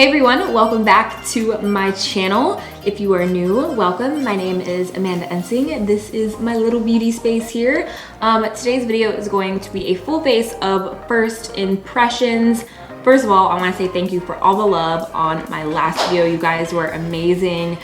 Hey everyone, welcome back to my channel. If you are new, welcome. My name is AmandaEnsing. This is my little beauty space here. Today's video is going to be a full face of first impressions. First of all, I want to say thank you for all the love on my last video. You guys were amazing.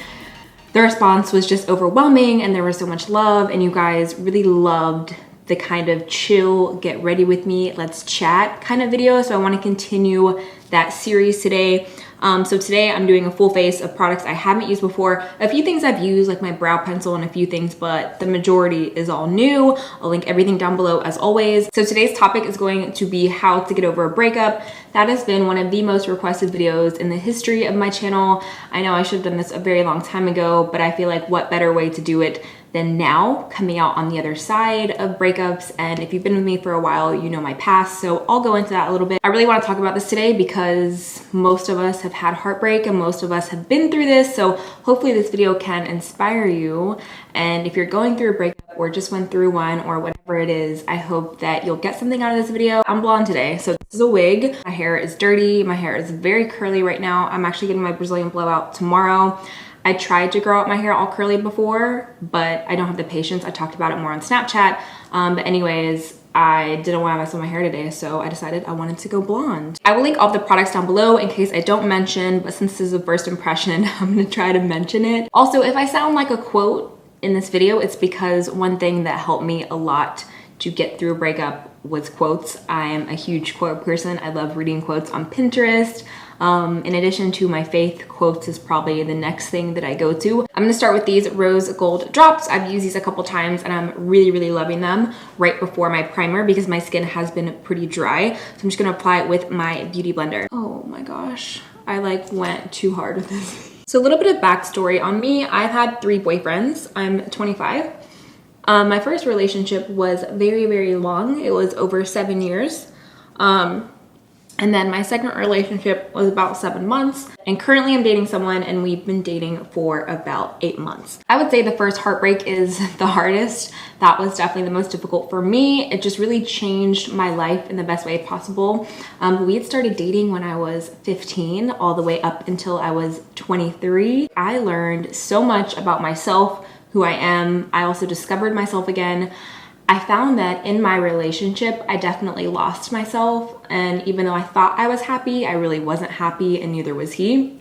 The response was just overwhelming and there was so much love, and you guys really loved the kind of chill, get ready with me, let's chat kind of video. So I want to continue that series today. So today I'm doing a full face of products I haven't used before. A few things I've used, like my brow pencil and a few things, but the majority is all new. I'll link everything down below as always. So today's topic is going to be how to get over a breakup. That has been one of the most requested videos in the history of my channel. I know I should have done this a very long time ago, but I feel like what better way to do it than now, coming out on the other side of breakups. And if you've been with me for a while, you know my past, so I'll go into that a little bit. I really want to talk about this today because most of us have had heartbreak and most of us have been through this, so hopefully this video can inspire you. And if you're going through a breakup or just went through one or whatever it is, I hope that you'll get something out of this video. I'm blonde today, so this is a wig. My hair is dirty, my hair is very curly right now. I'm actually getting my Brazilian blowout tomorrow. I tried to grow out my hair all curly before, but I don't have the patience. I talked about it more on Snapchat. But anyways, I didn't want to mess with my hair today, so I decided I wanted to go blonde. I will link all the products down below in case I don't mention, but since this is a first impression, I'm gonna try to mention it. Also, if I sound like a quote in this video, it's because one thing that helped me a lot to get through a breakup was quotes. I am a huge quote person. I love reading quotes on Pinterest. In addition to my faith, quotes is probably the next thing that I go to. I'm gonna start with these rose gold drops. I've used these a couple times and I'm really loving them right before my primer because my skin has been pretty dry. So I'm just gonna apply it with my beauty blender. Oh my gosh, I like went too hard with this. So a little bit of backstory on me. I've had 3 boyfriends. I'm 25. My first relationship was very long. It was over 7 years. And then my second relationship was about 7 months. And currently I'm dating someone and we've been dating for about 8 months. I would say the first heartbreak is the hardest. That was definitely the most difficult for me. It just really changed my life in the best way possible. We had started dating when I was 15 all the way up until I was 23. I learned so much about myself, who I am. I also discovered myself again. I found that in my relationship, I definitely lost myself. And even though I thought I was happy, I really wasn't happy and neither was he.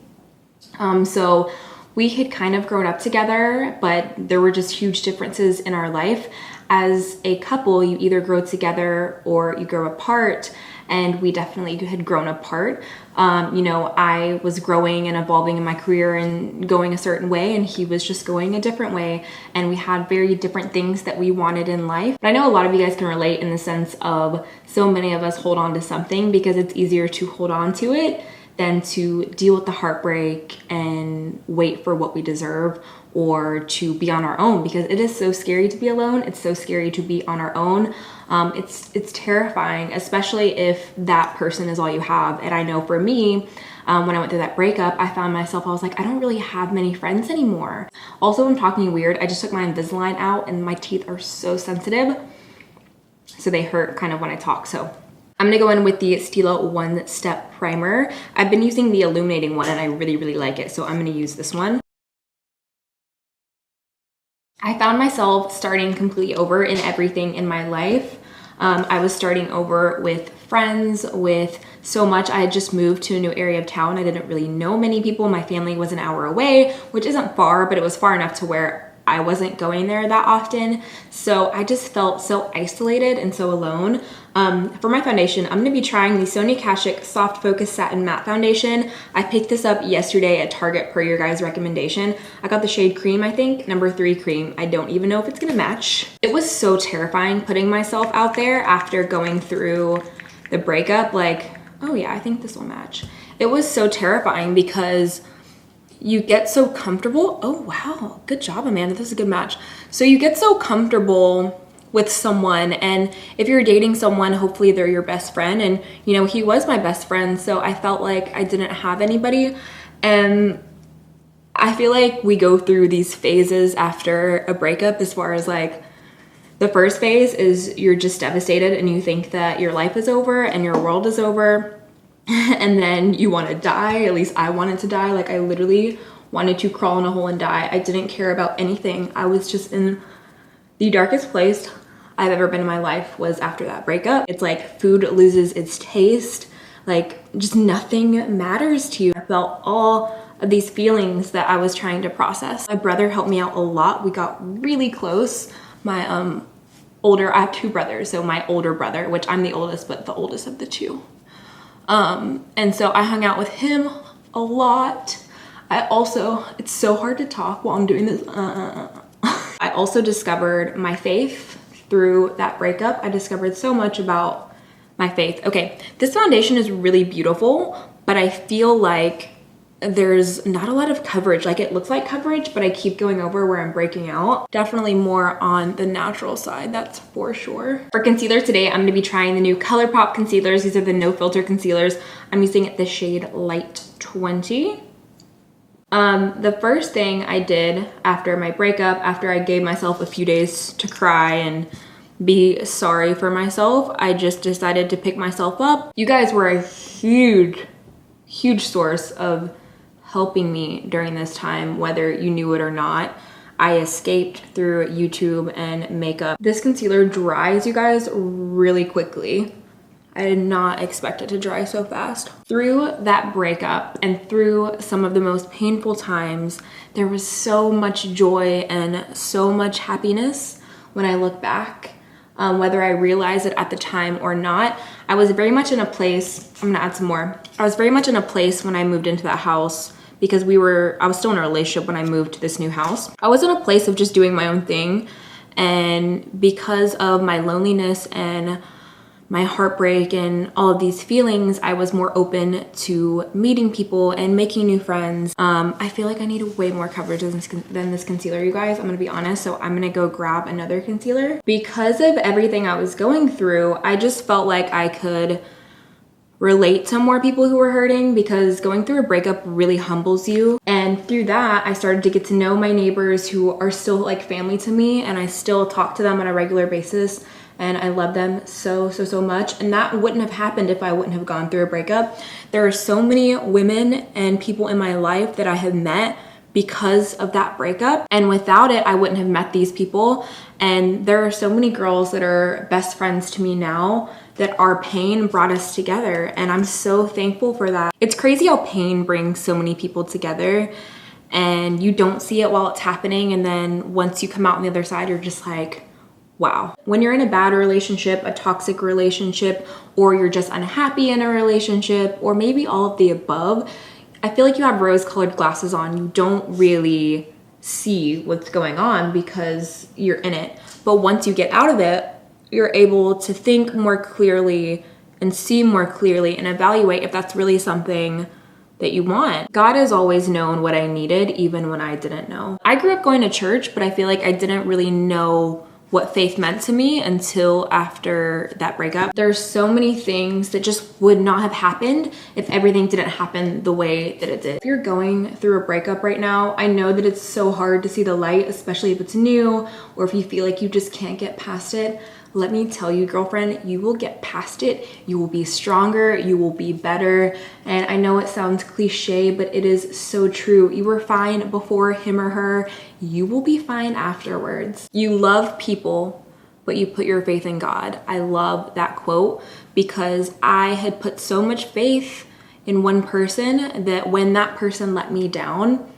So we had kind of grown up together, but there were just huge differences in our life. As a couple, you either grow together or you grow apart. And we definitely had grown apart. You know, I was growing and evolving in my career and going a certain way, and he was just going a different way. And we had very different things that we wanted in life. But I know a lot of you guys can relate in the sense of so many of us hold on to something because it's easier to hold on to it than to deal with the heartbreak and wait for what we deserve, or to be on our own, because it is so scary to be alone. It's so scary to be on our own. It's terrifying, especially if that person is all you have. And I know for me, when I went through that breakup, I found myself, I was like, I don't really have many friends anymore. Also, I'm talking weird. I just took my Invisalign out and my teeth are so sensitive, so they hurt kind of when I talk. So I'm gonna go in with the Stila One Step Primer. I've been using the illuminating one and I really like it, so I'm gonna use this one. I found myself starting completely over in everything in my life. I was starting over with friends, with so much. I had just moved to a new area of town. I didn't really know many people. My family was an hour away, which isn't far, but it was far enough to where I wasn't going there that often. So I just felt so isolated and so alone. For my foundation, I'm gonna be trying the Sonia Kashuk Soft Focus Satin Matte Foundation. I picked this up yesterday at Target per your guys' recommendation. I got the shade Cream, I think, number 3 Cream. I don't even know if it's gonna match. It was so terrifying putting myself out there after going through the breakup. Like, oh yeah, I think this will match. It was so terrifying because you get so comfortable. Oh wow, good job, Amanda, this is a good match. So you get so comfortable with someone, and if you're dating someone, hopefully they're your best friend, and you know, he was my best friend, so I felt like I didn't have anybody. And I feel like we go through these phases after a breakup, as far as like, the first phase is you're just devastated and you think that your life is over and your world is over. and then you want to die. At least I wanted to die. Like, I literally wanted to crawl in a hole and die. I didn't care about anything. I was just in the darkest place I've ever been in my life was after that breakup. It's like food loses its taste. Like, just nothing matters to you. I felt all of these feelings that I was trying to process. My brother helped me out a lot. We got really close. My I have two brothers. So my older brother, which I'm the oldest, but the oldest of the two. And so I hung out with him a lot. It's so hard to talk while I'm doing this. I also discovered my faith through that breakup. I discovered so much about my faith. Okay, this foundation is really beautiful, but I feel like there's not a lot of coverage. Like, it looks like coverage, but I keep going over where I'm breaking out. Definitely more on the natural side, that's for sure. For concealer today, I'm gonna be trying the new Colourpop concealers. These are the no filter concealers. I'm using the shade Light 20. The first thing I did after my breakup, after I gave myself a few days to cry and be sorry for myself, I just decided to pick myself up. You guys were a huge source of helping me during this time, whether you knew it or not. I escaped through YouTube and makeup. This concealer dries, you guys, really quickly. I did not expect it to dry so fast. Through that breakup and through some of the most painful times, there was so much joy and so much happiness when I look back. Whether I realized it at the time or not, I was very much in a place, I'm gonna add some more. I was very much in a place when I moved into that house because I was still in a relationship when I moved to this new house. I was in a place of just doing my own thing, and because of my loneliness and my heartbreak and all of these feelings, I was more open to meeting people and making new friends. I feel like I need way more coverage than this concealer, you guys. I'm gonna be honest, so I'm gonna go grab another concealer. Because of everything I was going through, I just felt like I could relate to more people who were hurting, because going through a breakup really humbles you. And through that, I started to get to know my neighbors who are still like family to me, and I still talk to them on a regular basis. And I love them so much. And that wouldn't have happened if I wouldn't have gone through a breakup. There are so many women and people in my life that I have met because of that breakup. And without it, I wouldn't have met these people. And there are so many girls that are best friends to me now that our pain brought us together. And I'm so thankful for that. It's crazy how pain brings so many people together, and you don't see it while it's happening. And then once you come out on the other side, you're just like, wow. When you're in a bad relationship, a toxic relationship, or you're just unhappy in a relationship, or maybe all of the above, I feel like you have rose-colored glasses on. You don't really see what's going on because you're in it. But once you get out of it, you're able to think more clearly and see more clearly and evaluate if that's really something that you want. God has always known what I needed, even when I didn't know. I grew up going to church, but I feel like I didn't really know what faith meant to me until after that breakup. There's so many things that just would not have happened if everything didn't happen the way that it did. If you're going through a breakup right now, I know that it's so hard to see the light, especially if it's new, or if you feel like you just can't get past it. Let me tell you, girlfriend, you will get past it. You will be stronger, you will be better. And I know it sounds cliche, but it is so true. You were fine before him or her. You will be fine afterwards. You love people, but you put your faith in God. I love that quote because I had put so much faith in one person that when that person let me down,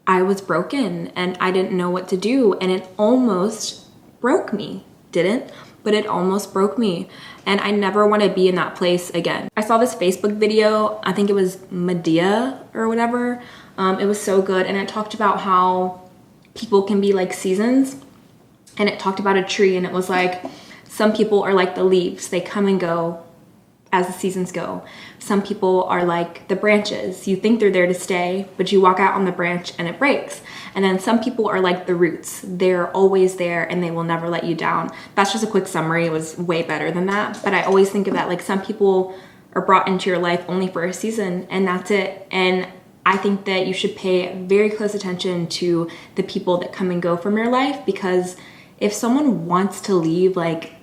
I was broken and I didn't know what to do. And it almost broke me. Didn't, but it almost broke me, and I never want to be in that place again. I saw this Facebook video, I think it was Medea or whatever. It was so good, and it talked about how people can be like seasons, and it talked about a tree, and it was like some people are like the leaves, they come and go as the seasons go. Some people are like the branches. You think they're there to stay, but you walk out on the branch and it breaks. And then some people are like the roots. They're always there and they will never let you down. That's just a quick summary. It was way better than that. But I always think of that, like some people are brought into your life only for a season and that's it. And I think that you should pay very close attention to the people that come and go from your life, because if someone wants to leave, like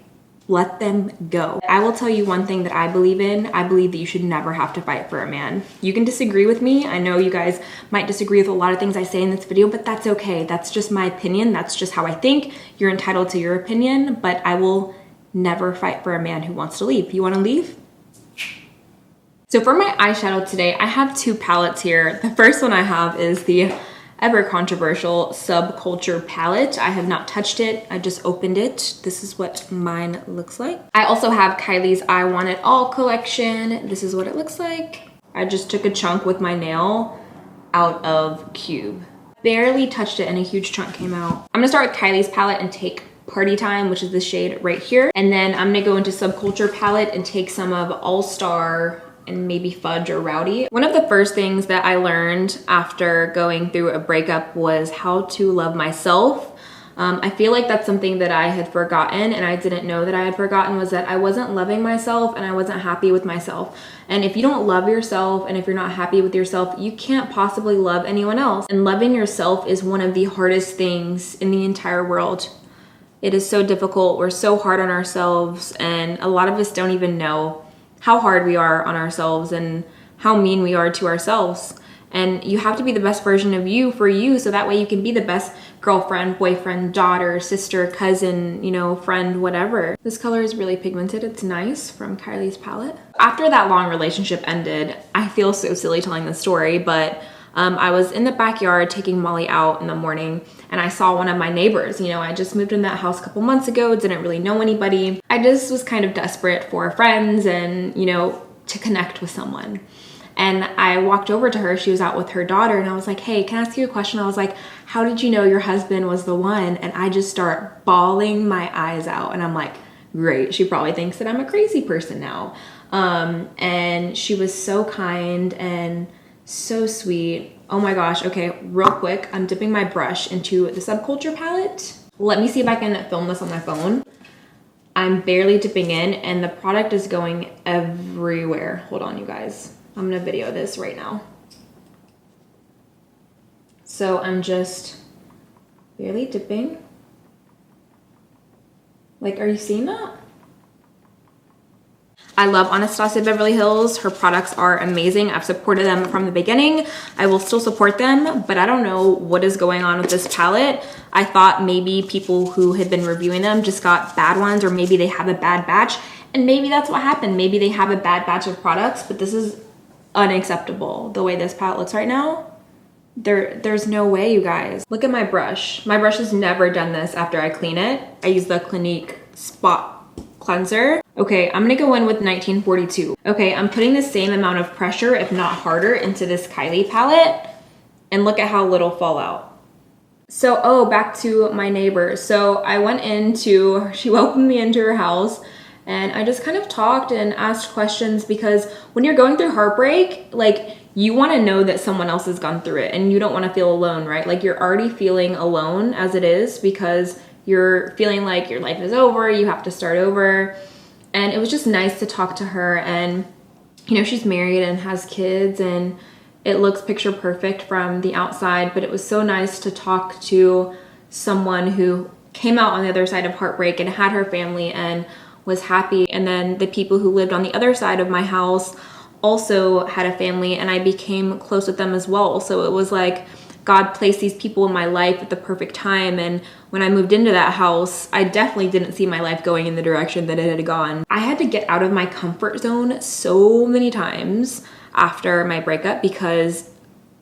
let them go. I will tell you one thing that I believe in. I believe that you should never have to fight for a man. You can disagree with me. I know you guys might disagree with a lot of things I say in this video, but that's okay. That's just my opinion. That's just how I think. You're entitled to your opinion, but I will never fight for a man who wants to leave. You want to leave? So for my eyeshadow today, I have two palettes here. The first one I have is the ever controversial Subculture palette. I have not touched it. I just opened it. This is what mine looks like. I also have Kylie's I Want It All collection. This is what it looks like. I just took a chunk with my nail out of Cube. Barely touched it and a huge chunk came out. I'm gonna start with Kylie's palette and take Party Time, which is the shade right here. And then I'm gonna go into Subculture palette and take some of All Star and maybe Fudge or Rowdy. One of the first things that I learned after going through a breakup was how to love myself. I feel like that's something that I had forgotten and I didn't know that I had forgotten, was that I wasn't loving myself and I wasn't happy with myself. And if you don't love yourself and if you're not happy with yourself, you can't possibly love anyone else. And loving yourself is one of the hardest things in the entire world. It is so difficult. We're so hard on ourselves and a lot of us don't even know how hard we are on ourselves and how mean we are to ourselves. And you have to be the best version of you for you, so that way you can be the best girlfriend, boyfriend, daughter, sister, cousin, you know, friend, whatever. This color is really pigmented. It's nice, from Kylie's palette. After that long relationship ended, I feel so silly telling this story, but I was in the backyard taking Molly out in the morning and I saw one of my neighbors. You know, I just moved in that house a couple months ago, didn't really know anybody. I just was kind of desperate for friends and, you know, to connect with someone. And I walked over to her, she was out with her daughter, and I was like, hey, can I ask you a question? I was like, how did you know your husband was the one? And I just start bawling my eyes out. And I'm like, great, she probably thinks that I'm a crazy person now. And she was so kind and so sweet. Oh my gosh, okay, real quick, I'm dipping my brush into the Subculture palette. Let me see if I can film this on my phone. I'm barely dipping in and the product is going everywhere. Hold on, you guys. I'm gonna video this right now. So I'm just barely dipping. Like, are you seeing that? I love Anastasia Beverly Hills. Her products are amazing. I've supported them from the beginning. I will still support them, but I don't know what is going on with this palette. I thought maybe people who had been reviewing them just got bad ones, or maybe they have a bad batch, and maybe that's what happened. Maybe they have a bad batch of products, but this is unacceptable. The way this palette looks right now, there's no way, you guys. Look at my brush. My brush has never done this after I clean it. I use the Clinique Spot Cleanser. Okay, I'm gonna go in with 1942. Okay, I'm putting the same amount of pressure, if not harder, into this Kylie palette, and look at how little fallout. So, oh, back to my neighbor. So I went into, she welcomed me into her house, and I just kind of talked and asked questions, because when you're going through heartbreak, like, you want to know that someone else has gone through it and you don't want to feel alone, right? Like, you're already feeling alone as it is, because you're feeling like your life is over, you have to start over. And it was just nice to talk to her, and you know, she's married and has kids and it looks picture perfect from the outside, but it was so nice to talk to someone who came out on the other side of heartbreak and had her family and was happy. And then the people who lived on the other side of my house also had a family, and I became close with them as well. So it was like God placed these people in my life at the perfect time. And when I moved into that house, I definitely didn't see my life going in the direction that it had gone. I had to get out of my comfort zone so many times after my breakup, because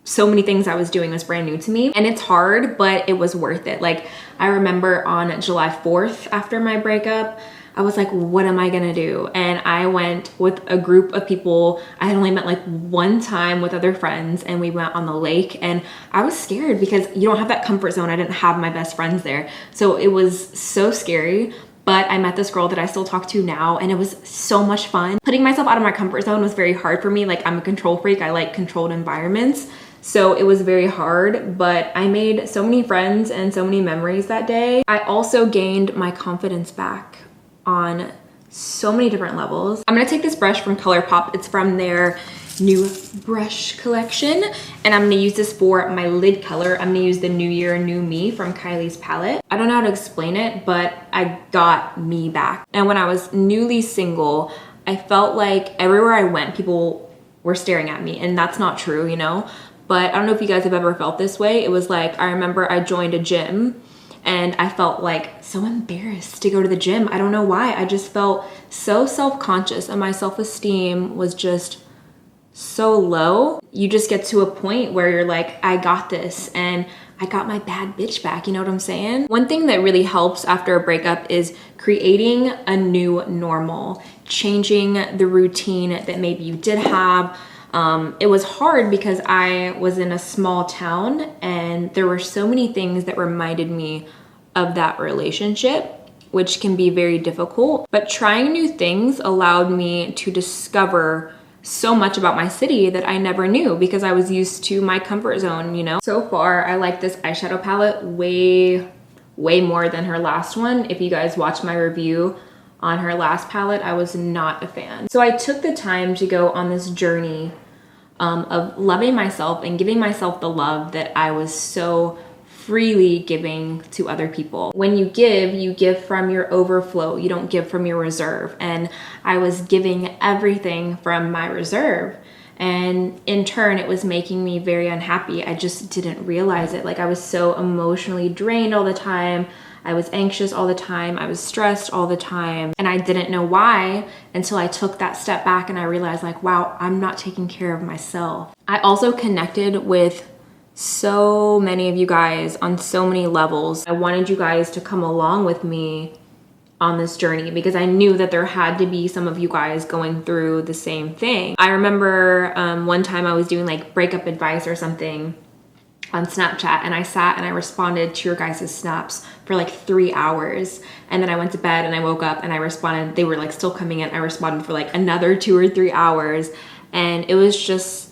so many things I was doing was brand new to me, and it's hard, but it was worth it. Like, I remember on July 4th after my breakup, I was like, what am I gonna do? And I went with a group of people I had only met like one time with other friends, and we went on the lake, and I was scared because you don't have that comfort zone. I didn't have my best friends there. So it was so scary, but I met this girl that I still talk to now, and it was so much fun. Putting myself out of my comfort zone was very hard for me. Like, I'm a control freak. I like controlled environments. So it was very hard, but I made so many friends and so many memories that day. I also gained my confidence back on so many different levels. I'm gonna take this brush from Colourpop. It's from their new brush collection, and I'm gonna use this for my lid color. I'm gonna use the New Year, New Me from Kylie's palette. I don't know how to explain it, but I got me back. And when I was newly single, I felt like everywhere I went, people were staring at me, and that's not true, you know? But I don't know if you guys have ever felt this way. It was like, I remember I joined a gym and I felt like so embarrassed to go to the gym. I don't know why. I just felt so self-conscious and my self-esteem was just so low. You just get to a point where you're like, I got this and I got my bad bitch back, you know what I'm saying? One thing that really helps after a breakup is creating a new normal, changing the routine that maybe you did have. It was hard because I was in a small town and there were so many things that reminded me of that relationship, which can be very difficult. But trying new things allowed me to discover so much about my city that I never knew because I was used to my comfort zone, you know? So far, I like this eyeshadow palette way more than her last one. If you guys watched my review on her last palette, I was not a fan. So I took the time to go on this journey of loving myself and giving myself the love that I was so freely giving to other people. When you give from your overflow. You don't give from your reserve. And I was giving everything from my reserve. And in turn, it was making me very unhappy. I just didn't realize it. Like I was so emotionally drained all the time. I was anxious all the time. I was stressed all the time. And I didn't know why until I took that step back and I realized like, wow, I'm not taking care of myself. I also connected with so many of you guys on so many levels. I wanted you guys to come along with me on this journey because I knew that there had to be some of you guys going through the same thing. I remember one time I was doing like breakup advice or something on Snapchat and I sat and I responded to your guys' snaps for like 3 hours. And then I went to bed and I woke up and I responded. They were like still coming in. I responded for like another 2 or 3 hours. And it was just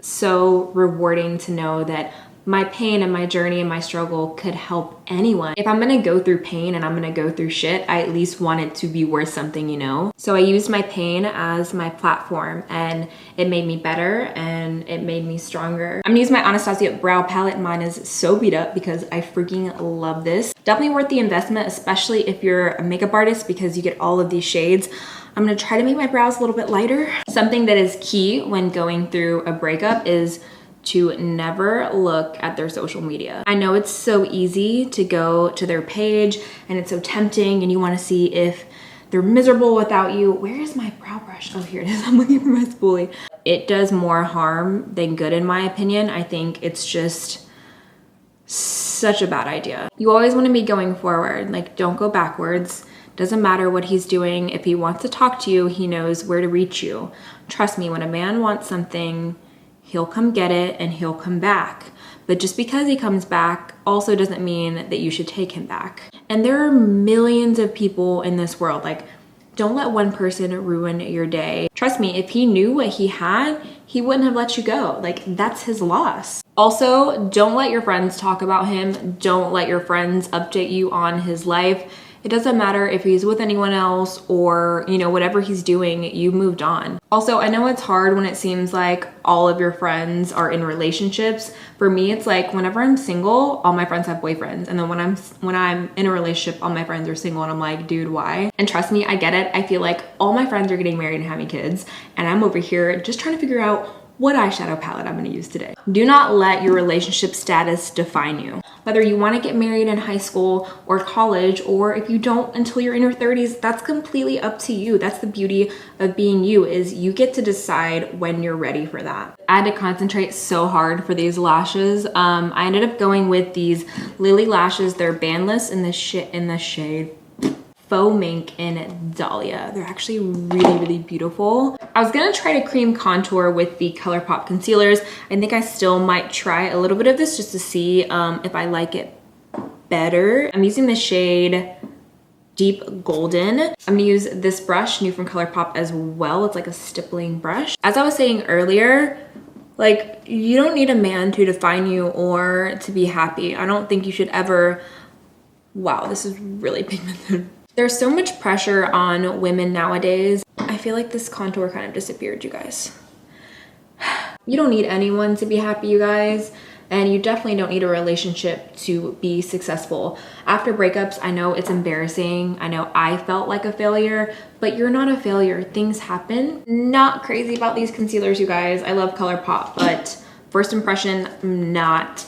so rewarding to know that my pain and my journey and my struggle could help anyone. If I'm gonna go through pain and I'm gonna go through shit, I at least want it to be worth something, you know? So I used my pain as my platform and it made me better and it made me stronger. I'm gonna use my Anastasia brow palette. Mine is so beat up because I freaking love this. Definitely worth the investment, especially if you're a makeup artist because you get all of these shades. I'm gonna try to make my brows a little bit lighter. Something that is key when going through a breakup is to never look at their social media. I know it's so easy to go to their page and it's so tempting and you wanna see if they're miserable without you. Where is my brow brush? Oh, here it is. I'm looking for my spoolie. It does more harm than good in my opinion. I think it's just such a bad idea. You always wanna be going forward, like don't go backwards. Doesn't matter what he's doing. If he wants to talk to you, he knows where to reach you. Trust me, when a man wants something, he'll come get it and he'll come back. But just because he comes back also doesn't mean that you should take him back. And there are millions of people in this world. Like, don't let one person ruin your day. Trust me, if he knew what he had, he wouldn't have let you go. Like, that's his loss. Also, don't let your friends talk about him. Don't let your friends update you on his life. It doesn't matter if he's with anyone else or, you know, whatever he's doing, you moved on. Also, I know it's hard when it seems like all of your friends are in relationships. For me, it's like whenever I'm single, all my friends have boyfriends. And then when I'm in a relationship, all my friends are single and I'm like, dude, why? And trust me, I get it. I feel like all my friends are getting married and having kids. And I'm over here just trying to figure out what eyeshadow palette I'm gonna use today. Do not let your relationship status define you. Whether you wanna get married in high school or college, or if you don't until you're in your 30s, that's completely up to you. That's the beauty of being you, is you get to decide when you're ready for that. I had to concentrate so hard for these lashes. I ended up going with these Lily lashes. They're bandless in the shade Faux Mink in Dahlia. They're actually really, really beautiful. I was gonna try to cream contour with the Colourpop concealers. I think I still might try a little bit of this just to see if I like it better. I'm using the shade Deep Golden. I'm gonna use this brush, new from Colourpop as well. It's like a stippling brush. As I was saying earlier, like, you don't need a man to define you or to be happy. I don't think you should ever, wow, this is really pigmented. There's so much pressure on women nowadays. I feel like this contour kind of disappeared, you guys. You don't need anyone to be happy, you guys. And you definitely don't need a relationship to be successful. After breakups, I know it's embarrassing. I know I felt like a failure, but you're not a failure. Things happen. Not crazy about these concealers, you guys. I love Colourpop, but first impression, not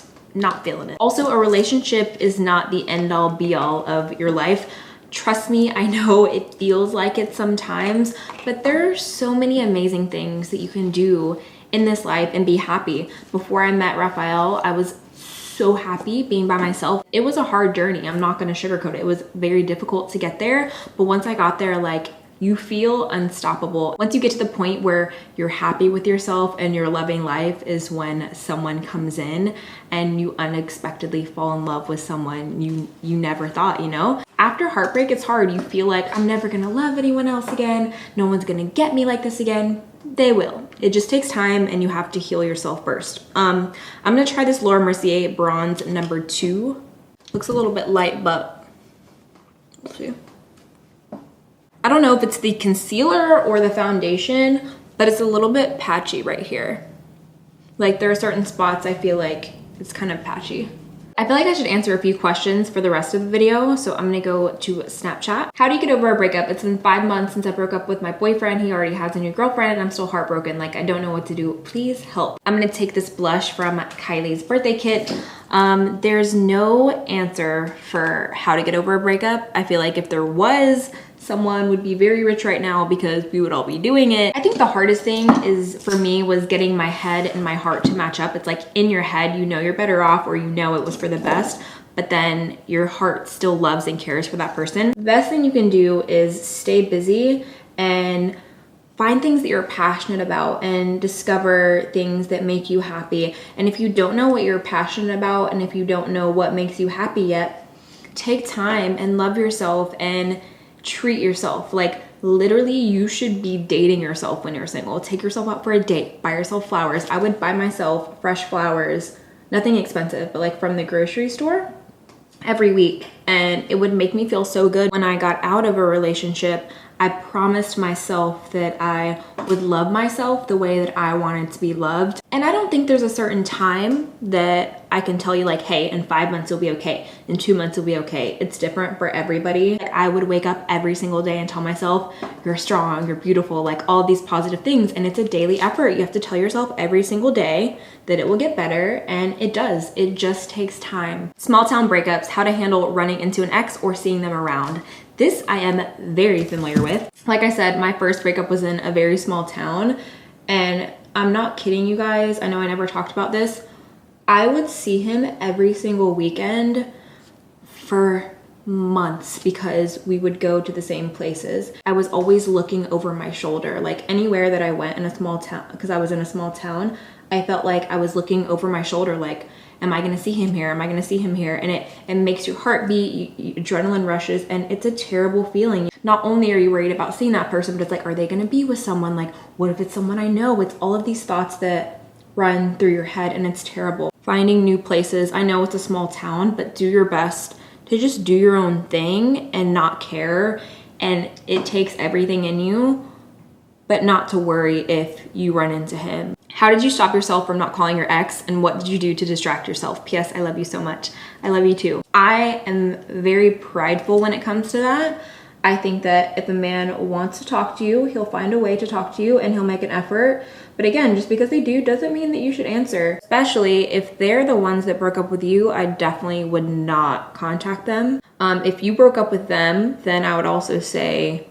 feeling it. Also, a relationship is not the end all be all of your life. Trust me, I know it feels like it sometimes, but there are so many amazing things that you can do in this life and be happy. Before I met Raphael, I was so happy being by myself. It was a hard journey. I'm not going to sugarcoat it. It was very difficult to get there. But once I got there, like, you feel unstoppable. Once you get to the point where you're happy with yourself and you're loving life is when someone comes in and you unexpectedly fall in love with someone you never thought, you know? After heartbreak, it's hard. You feel like, I'm never gonna love anyone else again. No one's gonna get me like this again. They will. It just takes time and you have to heal yourself first. I'm gonna try this Laura Mercier Bronze number 2. Looks a little bit light, but we'll see. I don't know if it's the concealer or the foundation, but it's a little bit patchy right here. Like, there are certain spots I feel like it's kind of patchy. I feel like I should answer a few questions for the rest of the video, so I'm gonna go to Snapchat. How do you get over a breakup? It's been 5 months since I broke up with my boyfriend. He already has a new girlfriend and I'm still heartbroken. Like, I don't know what to do. Please help. I'm gonna take this blush from Kylie's birthday kit. There's no answer for how to get over a breakup. I feel like if there was, someone would be very rich right now because we would all be doing it. I think the hardest thing is for me was getting my head and my heart to match up. It's like in your head, you know you're better off or you know it was for the best, but then your heart still loves and cares for that person. The best thing you can do is stay busy and find things that you're passionate about and discover things that make you happy. And if you don't know what you're passionate about and if you don't know what makes you happy yet, take time and love yourself and treat yourself. Like, literally, you should be dating yourself when you're single. Take yourself out for a date, buy yourself flowers. I would buy myself fresh flowers, nothing expensive, but like from the grocery store every week. And it would make me feel so good. When I got out of a relationship, I promised myself that I would love myself the way that I wanted to be loved. And I don't think there's a certain time that I can tell you like, hey, in 5 months you'll be okay. In 2 months you'll be okay. It's different for everybody. Like, I would wake up every single day and tell myself, you're strong, you're beautiful, like all these positive things. And it's a daily effort. You have to tell yourself every single day that it will get better, and it does. It just takes time. Small town breakups, how to handle running into an ex or seeing them around. This I am very familiar with. Like I said, my first breakup was in a very small town, and I'm not kidding you guys. I know I never talked about this. I would see him every single weekend for months because we would go to the same places. I was always looking over my shoulder. Like, anywhere that I went in a small town, because I was in a small town, I felt like I was looking over my shoulder, like, am I gonna see him here? Am I gonna see him here? And it makes your heart beat, adrenaline rushes, and it's a terrible feeling. Not only are you worried about seeing that person, but it's like, are they gonna be with someone? Like, what if it's someone I know? It's all of these thoughts that run through your head, and it's terrible. Finding new places. I know it's a small town, but do your best to just do your own thing and not care. And it takes everything in you, but not to worry if you run into him. How did you stop yourself from not calling your ex, and what did you do to distract yourself? P.S. I love you so much. I love you too. I am very prideful when it comes to that. I think that if a man wants to talk to you, he'll find a way to talk to you and he'll make an effort. But again, just because they do doesn't mean that you should answer. Especially if they're the ones that broke up with you, I definitely would not contact them. If you broke up with them, then I would also say,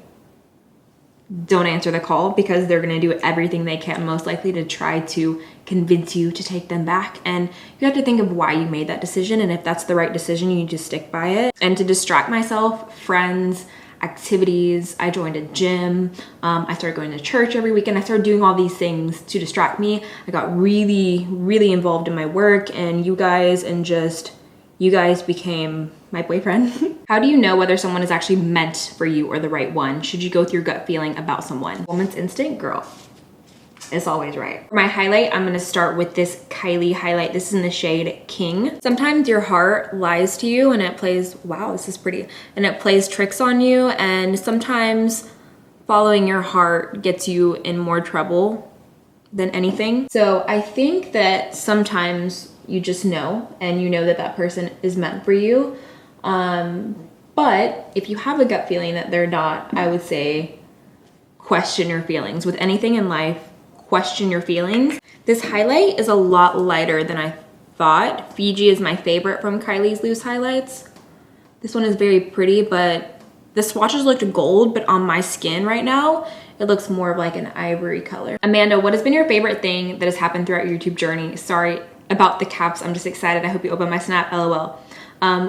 don't answer the call, because they're gonna do everything they can, most likely, to try to convince you to take them back. And you have to think of why you made that decision, and if that's the right decision, you need to stick by it. And to distract myself, friends, activities. I joined a gym. I started going to church every weekend. I started doing all these things to distract me. I got really, really involved in my work and you guys, and just, you guys became my boyfriend. How do you know whether someone is actually meant for you or the right one? Should you go with your gut feeling about someone? Woman's instinct, girl. It's always right. For my highlight, I'm gonna start with this Kylie highlight. This is in the shade King. Sometimes your heart lies to you and it plays, wow, this is pretty, and it plays tricks on you, and sometimes following your heart gets you in more trouble than anything. So I think that sometimes you just know, and you know that that person is meant for you. But if you have a gut feeling that they're not, I would say question your feelings. With anything in life, question your feelings. This highlight is a lot lighter than I thought. Fiji is my favorite from Kylie's loose highlights. This one is very pretty, but the swatches looked gold, but on my skin right now, it looks more of like an ivory color. Amanda, what has been your favorite thing that has happened throughout your YouTube journey? Sorry about the caps, I'm just excited. I hope you open my snap, LOL.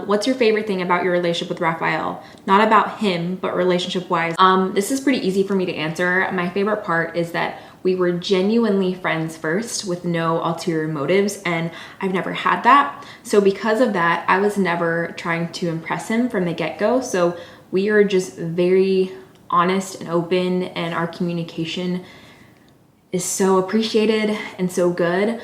What's your favorite thing about your relationship with Raphael? Not about him, but relationship-wise. This is pretty easy for me to answer. My favorite part is that we were genuinely friends first with no ulterior motives, and I've never had that. So because of that, I was never trying to impress him from the get-go. So we are just very honest and open, and our communication is so appreciated and so good.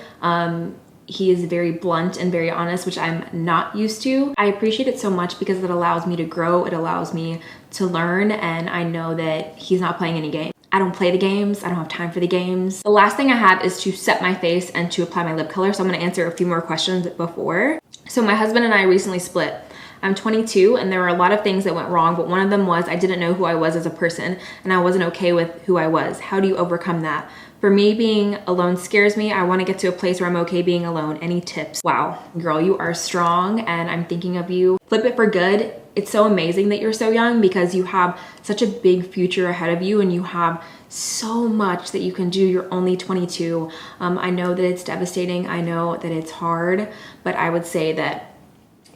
He is very blunt and very honest, which I'm not used to. I appreciate it so much because it allows me to grow, it allows me to learn, and I know that he's not playing any games. I don't play the games, I don't have time for the games. The last thing I have is to set my face and to apply my lip color, so I'm gonna answer a few more questions before. So my husband and I recently split. I'm 22 and there were a lot of things that went wrong, but one of them was I didn't know who I was as a person and I wasn't okay with who I was. How do you overcome that? For me, being alone scares me. I want to get to a place where I'm okay being alone. Any tips? Wow, girl, you are strong and I'm thinking of you. Flip it for good. It's so amazing that you're so young because you have such a big future ahead of you and you have so much that you can do. You're only 22. I know that it's devastating. I know that it's hard, but I would say that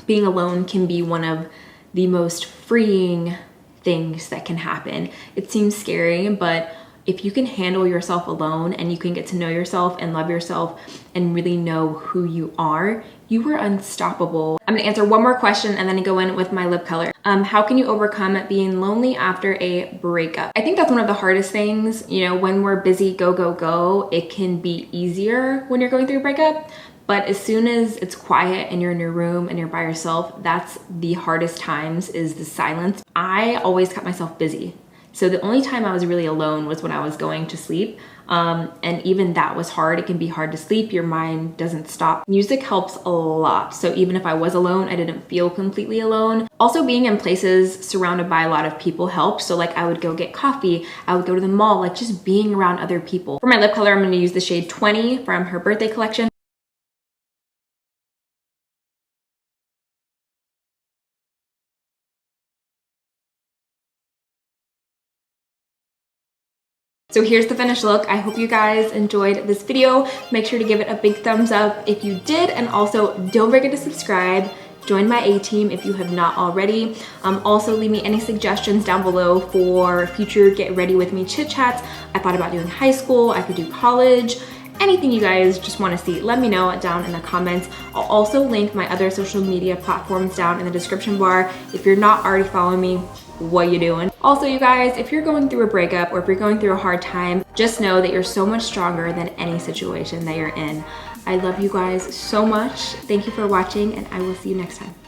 being alone can be one of the most freeing things that can happen. It seems scary, but if you can handle yourself alone and you can get to know yourself and love yourself and really know who you are unstoppable. I'm gonna answer one more question and then go in with my lip color. How can you overcome being lonely after a breakup? I think that's one of the hardest things. You know, when we're busy, go, go, go, it can be easier when you're going through a breakup. But as soon as it's quiet and you're in your room and you're by yourself, that's the hardest times, is the silence. I always kept myself busy. So the only time I was really alone was when I was going to sleep. And even that was hard. It can be hard to sleep. Your mind doesn't stop. Music helps a lot. So even if I was alone, I didn't feel completely alone. Also, being in places surrounded by a lot of people helps. So like I would go get coffee, I would go to the mall, like just being around other people. For my lip color, I'm gonna use the shade 20 from her birthday collection. So here's the finished look. I hope you guys enjoyed this video. Make sure to give it a big thumbs up if you did, and also don't forget to subscribe. Join my A-team if you have not already. Also leave me any suggestions down below for future Get Ready With Me chit chats. I thought about doing high school, I could do college, anything you guys just want to see, let me know down in the comments. I'll also link my other social media platforms down in the description bar. If you're not already following me, what you doing? Also, you guys, if you're going through a breakup or if you're going through a hard time, just know that you're so much stronger than any situation that you're in. I love you guys so much. Thank you for watching, and I will see you next time.